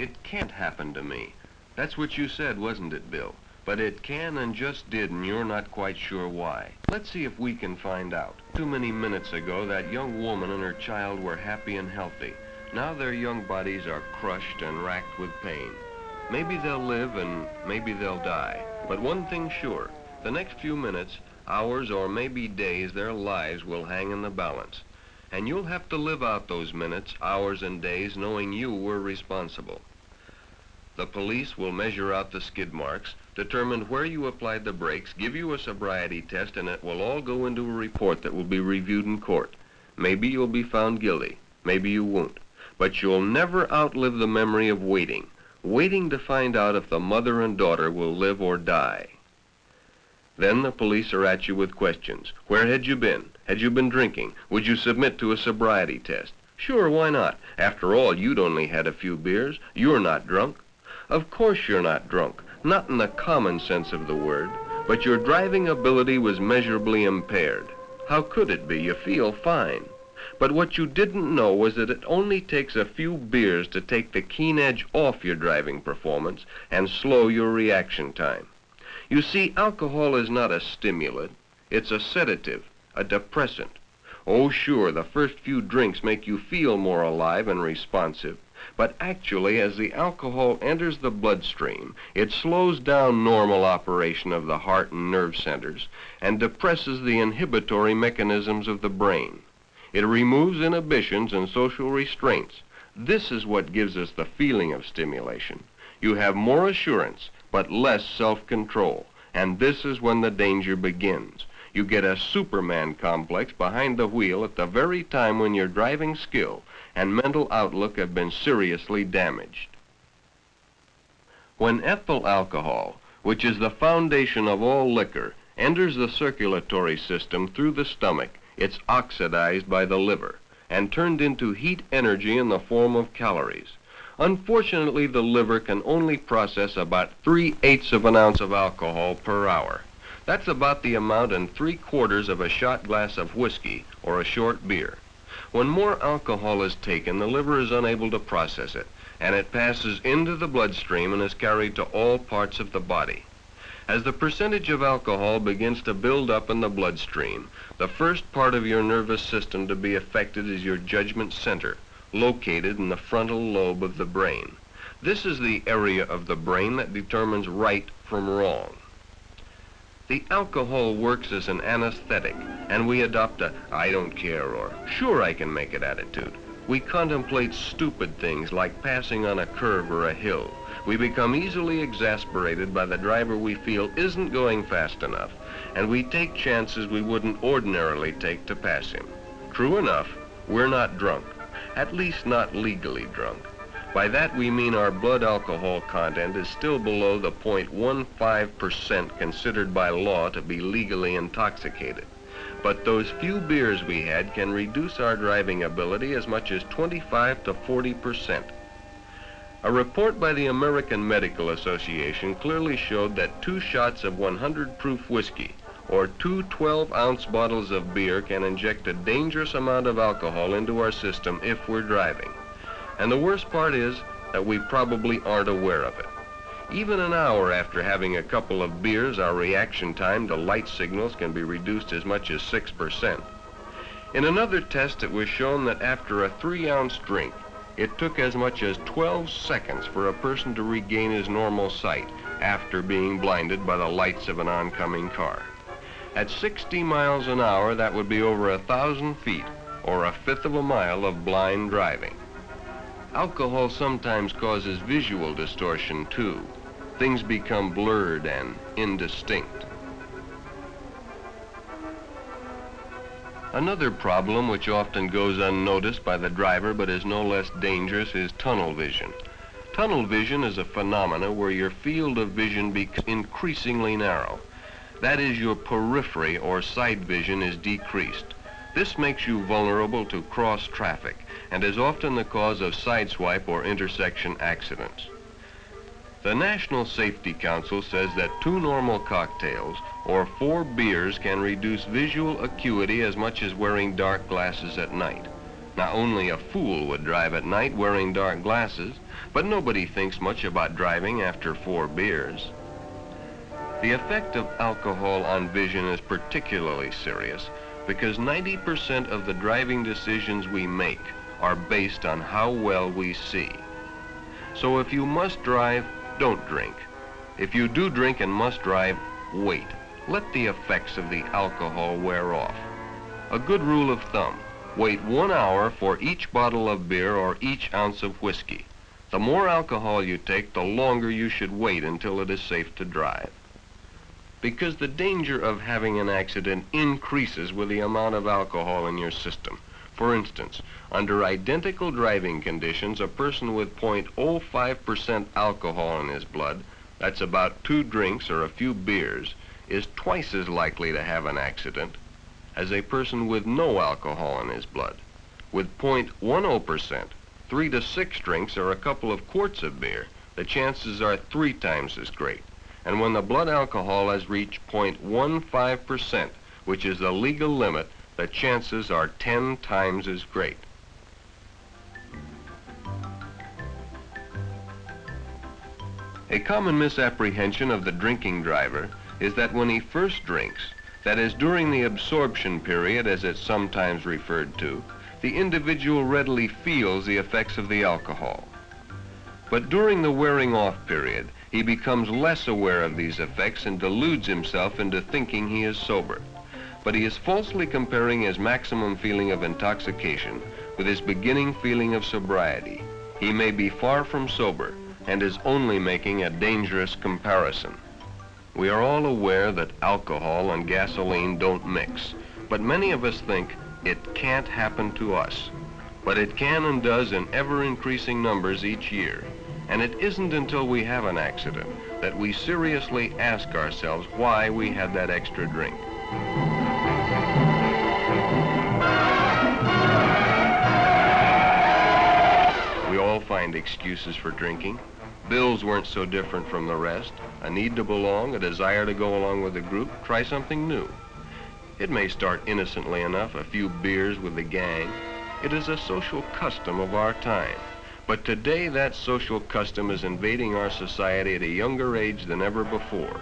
It can't happen to me. That's what you said, wasn't it, Bill? But it can and just did, and you're not quite sure why. Let's see if we can find out. Too many minutes ago, that young woman and her child were happy and healthy. Now their young bodies are crushed and racked with pain. Maybe they'll live and maybe they'll die. But one thing's sure, the next few minutes, hours, or maybe days, their lives will hang in the balance. And you'll have to live out those minutes, hours, and days knowing you were responsible. The police will measure out the skid marks, determine where you applied the brakes, give you a sobriety test, and it will all go into a report that will be reviewed in court. Maybe you'll be found guilty. Maybe you won't. But you'll never outlive the memory of waiting to find out if the mother and daughter will live or die. Then the police are at you with questions. Where had you been? Had you been drinking? Would you submit to a sobriety test? Sure, why not? After all, you'd only had a few beers. You're not drunk. Of course you're not drunk, not in the common sense of the word, but your driving ability was measurably impaired. How could it be? You feel fine. But what you didn't know was that it only takes a few beers to take the keen edge off your driving performance and slow your reaction time. You see, alcohol is not a stimulant. It's a sedative, a depressant. Oh, sure, the first few drinks make you feel more alive and responsive. But actually, as the alcohol enters the bloodstream, it slows down normal operation of the heart and nerve centers and depresses the inhibitory mechanisms of the brain. It removes inhibitions and social restraints. This is what gives us the feeling of stimulation. You have more assurance, but less self-control, and this is when the danger begins. You get a Superman complex behind the wheel at the very time when your driving skill and mental outlook have been seriously damaged. When ethyl alcohol, which is the foundation of all liquor, enters the circulatory system through the stomach, it's oxidized by the liver and turned into heat energy in the form of calories. Unfortunately, the liver can only process about 3/8 of an ounce of alcohol per hour. That's about the amount in 3/4 of a shot glass of whiskey or a short beer. When more alcohol is taken, the liver is unable to process it, and it passes into the bloodstream and is carried to all parts of the body. As the percentage of alcohol begins to build up in the bloodstream, the first part of your nervous system to be affected is your judgment center, located in the frontal lobe of the brain. This is the area of the brain that determines right from wrong. The alcohol works as an anesthetic, and we adopt a "I don't care" or "sure I can make it" attitude. We contemplate stupid things like passing on a curve or a hill. We become easily exasperated by the driver we feel isn't going fast enough, and we take chances we wouldn't ordinarily take to pass him. True enough, we're not drunk, at least not legally drunk. By that we mean our blood alcohol content is still below the 0.15% considered by law to be legally intoxicated. But those few beers we had can reduce our driving ability as much as 25 to 40%. A report by the American Medical Association clearly showed that 2 shots of 100 proof whiskey or 2 12-ounce bottles of beer can inject a dangerous amount of alcohol into our system if we're driving. And the worst part is that we probably aren't aware of it. Even an hour after having a couple of beers, our reaction time to light signals can be reduced as much as 6%. In another test, it was shown that after a 3-ounce drink, it took as much as 12 seconds for a person to regain his normal sight after being blinded by the lights of an oncoming car. At 60 miles an hour, that would be over 1,000 feet, or 1/5 of a mile of blind driving. Alcohol sometimes causes visual distortion, too. Things become blurred and indistinct. Another problem which often goes unnoticed by the driver but is no less dangerous is tunnel vision. Tunnel vision is a phenomena where your field of vision becomes increasingly narrow. That is, your periphery or side vision is decreased. This makes you vulnerable to cross traffic and is often the cause of sideswipe or intersection accidents. The National Safety Council says that 2 normal cocktails or 4 beers can reduce visual acuity as much as wearing dark glasses at night. Now, only a fool would drive at night wearing dark glasses, but nobody thinks much about driving after 4 beers. The effect of alcohol on vision is particularly serious because 90% of the driving decisions we make are based on how well we see. So if you must drive, don't drink. If you do drink and must drive, wait. Let the effects of the alcohol wear off. A good rule of thumb: wait 1 hour for each bottle of beer or each ounce of whiskey. The more alcohol you take, the longer you should wait until it is safe to drive. Because the danger of having an accident increases with the amount of alcohol in your system. For instance, under identical driving conditions, a person with 0.05% alcohol in his blood, that's about 2 drinks or a few beers, is twice as likely to have an accident as a person with no alcohol in his blood. With 0.10%, 3 to 6 drinks or a couple of quarts of beer, the chances are 3 times as great. And when the blood alcohol has reached 0.15%, which is the legal limit, the chances are 10 times as great. A common misapprehension of the drinking driver is that when he first drinks, that is, during the absorption period, as it's sometimes referred to, the individual readily feels the effects of the alcohol. But during the wearing off period, he becomes less aware of these effects and deludes himself into thinking he is sober. But he is falsely comparing his maximum feeling of intoxication with his beginning feeling of sobriety. He may be far from sober and is only making a dangerous comparison. We are all aware that alcohol and gasoline don't mix, but many of us think it can't happen to us. But it can and does in ever-increasing numbers each year. And it isn't until we have an accident that we seriously ask ourselves why we had that extra drink. We all find excuses for drinking. Bills weren't so different from the rest. A need to belong, a desire to go along with the group, try something new. It may start innocently enough, a few beers with the gang. It is a social custom of our time. But today that social custom is invading our society at a younger age than ever before.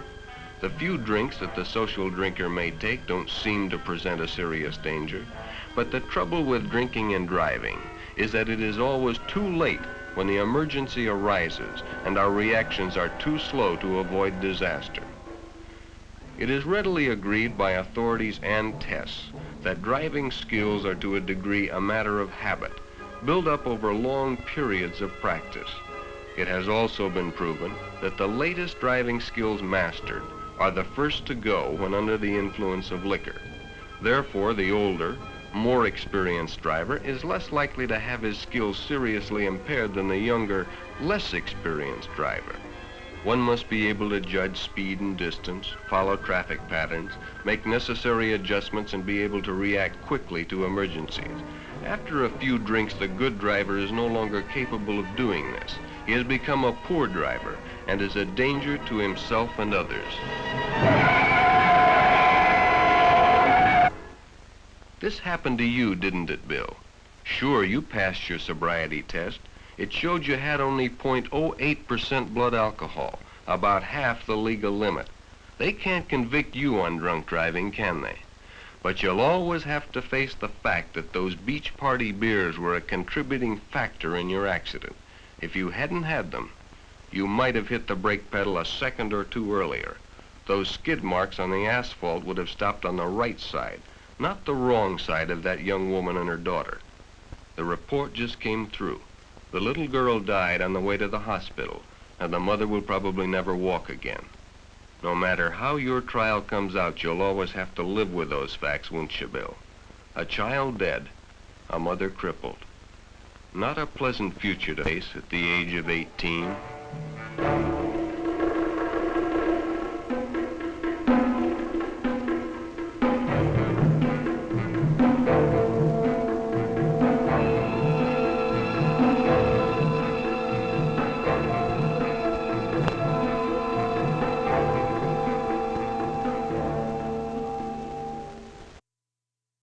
The few drinks that the social drinker may take don't seem to present a serious danger. But the trouble with drinking and driving is that it is always too late when the emergency arises and our reactions are too slow to avoid disaster. It is readily agreed by authorities and tests that driving skills are to a degree a matter of habit, built up over long periods of practice. It has also been proven that the latest driving skills mastered are the first to go when under the influence of liquor. Therefore, the older, more experienced driver is less likely to have his skills seriously impaired than the younger, less experienced driver. One must be able to judge speed and distance, follow traffic patterns, make necessary adjustments, and be able to react quickly to emergencies. After a few drinks, the good driver is no longer capable of doing this. He has become a poor driver and is a danger to himself and others. This happened to you, didn't it, Bill? Sure, you passed your sobriety test. It showed you had only 0.08% blood alcohol, about half the legal limit. They can't convict you on drunk driving, can they? But you'll always have to face the fact that those beach party beers were a contributing factor in your accident. If you hadn't had them, you might have hit the brake pedal a second or two earlier. Those skid marks on the asphalt would have stopped on the right side, not the wrong side of that young woman and her daughter. The report just came through. The little girl died on the way to the hospital, and the mother will probably never walk again. No matter how your trial comes out, you'll always have to live with those facts, won't you, Bill? A child dead, a mother crippled. Not a pleasant future to face at the age of 18.